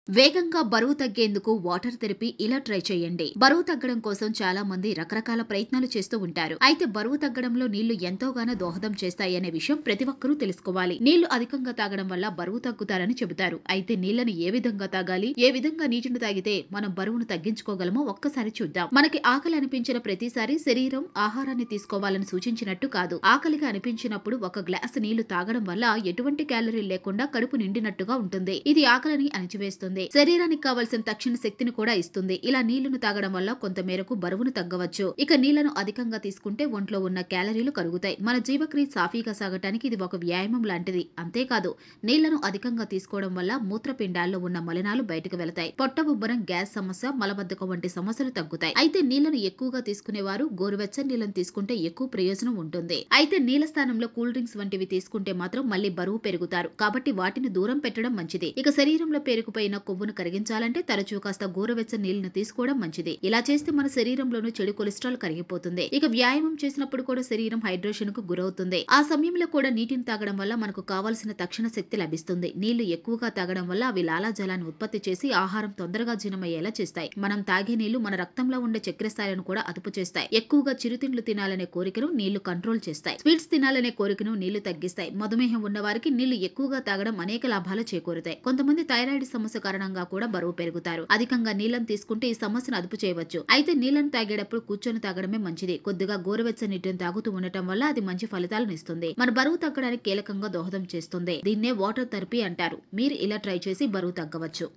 వేగంగా బరువు తగ్గేందుకు water therapy ఇలా ట్రై చేయండి. బరువు తగ్గడం కోసం చాలా మంది రకరకాల ప్రయత్నాలు చేస్తూ ఉంటారు. అయితే బరువు తగ్గడంలో నీళ్లు ఎంతోగానో దోహదం చేస్తాయి అనే విషయం ప్రతి ఒక్కరూ తెలుసుకోవాలి. నీళ్లు అధికంగా తాగడం వల్ల బరువు తగ్గుతారని చెబుతారు. అయితే నీళ్లను ఏ విధంగా తాగాలి, ఏ విధంగా నీటిని తాగితే మనం బరువును తగ్గించుకోగలమో ఒక్కసారి చూద్దాం. మనకి ఆకలి అనిపించిన ప్రతిసారి శరీరం ఆహారాన్ని తీసుకోవాలని సూచించినట్టు కాదు. ఆకలిగా అనిపించినప్పుడు ఒక గ్లాసు నీళ్లు తాగడం వల్ల ఎటువంటి క్యాలరీలు లేకుండా కడుపు నిండినట్టుగా ఉంటుంది. ఇది ఆకలిని అణిచివేస్తుంది. శరీరానికి కావలసిన తక్షణ శక్తిని కూడా ఇస్తుంది. ఇలా నీళ్లను తాగడం వల్ల కొంత మేరకు బరువును తగ్గవచ్చు. ఇక నీళ్లను అధికంగా తీసుకుంటే ఒంట్లో ఉన్న క్యాలరీలు కరుగుతాయి. మన జీవక్రియ సాఫీగా సాగటానికి ఇది ఒక వ్యాయామం లాంటిది. అంతేకాదు, నీళ్లను అధికంగా తీసుకోవడం వల్ల మూత్రపిండాల్లో ఉన్న మలినాలు బయటకు వెళతాయి. పొట్ట ఉబ్బరం, గ్యాస్ సమస్య, మలబద్ధకం వంటి సమస్యలు తగ్గుతాయి. అయితే నీళ్లను ఎక్కువగా తీసుకునేవారు గోరువెచ్చని నీళ్లను తీసుకుంటే ఎక్కువ ప్రయోజనం ఉంటుంది. అయితే నీళ్ల స్థానంలో కూల్ డ్రింక్స్ వంటివి తీసుకుంటే మాత్రం మళ్ళీ బరువు పెరుగుతారు. కాబట్టి వాటిని దూరం పెట్టడం మంచిది. ఇక శరీరంలో పేరుకుపోయిన కొవ్వును కరిగించాలంటే తరచూ కాస్త గోరువెచ్చని నీళ్లను తీసుకోవడం మంచిది. ఇలా చేస్తే మన శరీరంలోని చెడు కొలెస్ట్రాల్ కరిగిపోతుంది. ఇక వ్యాయామం చేసినప్పుడు కూడా శరీరం హైడ్రేషన్ కు గురవుతుంది. ఆ సమయంలో కూడా నీటిని తాగడం వల్ల మనకు కావాల్సిన తక్షణ శక్తి లభిస్తుంది. నీళ్లు ఎక్కువగా తాగడం వల్ల అవి లాలాజలాన్ని ఉత్పత్తి చేసి ఆహారం తొందరగా జీర్ణమయ్యేలా చేస్తాయి. మనం తాగే నీళ్లు మన రక్తంలో ఉండే చక్కెర స్థాయిలను కూడా అదుపు చేస్తాయి. ఎక్కువగా చిరుతిండ్లు తినాలనే కోరికను నీళ్లు కంట్రోల్ చేస్తాయి. స్వీట్స్ తినాలనే కోరికను నీళ్లు తగ్గిస్తాయి. మధుమేహం ఉన్న వారికి నీళ్లు ఎక్కువగా తాగడం అనేక లాభాలు చేకూరుతాయి. కొంతమంది థైరాయిడ్ సమస్య కారణంగా కూడా బరువు పెరుగుతారు. అధికంగా నీళ్లను తీసుకుంటే ఈ సమస్యను అదుపు చేయవచ్చు. అయితే నీళ్లను తాగేటప్పుడు కూర్చొని తాగడమే మంచిది. కొద్దిగా గోరువెచ్చని నీటిని తాగుతూ ఉండటం వల్ల అది మంచి ఫలితాలను ఇస్తుంది. మన బరువు తగ్గడానికి కీలకంగా దోహదం చేస్తుంది. దీన్నే వాటర్ థెరపీ అంటారు. మీరు ఇలా ట్రై చేసి బరువు తగ్గవచ్చు.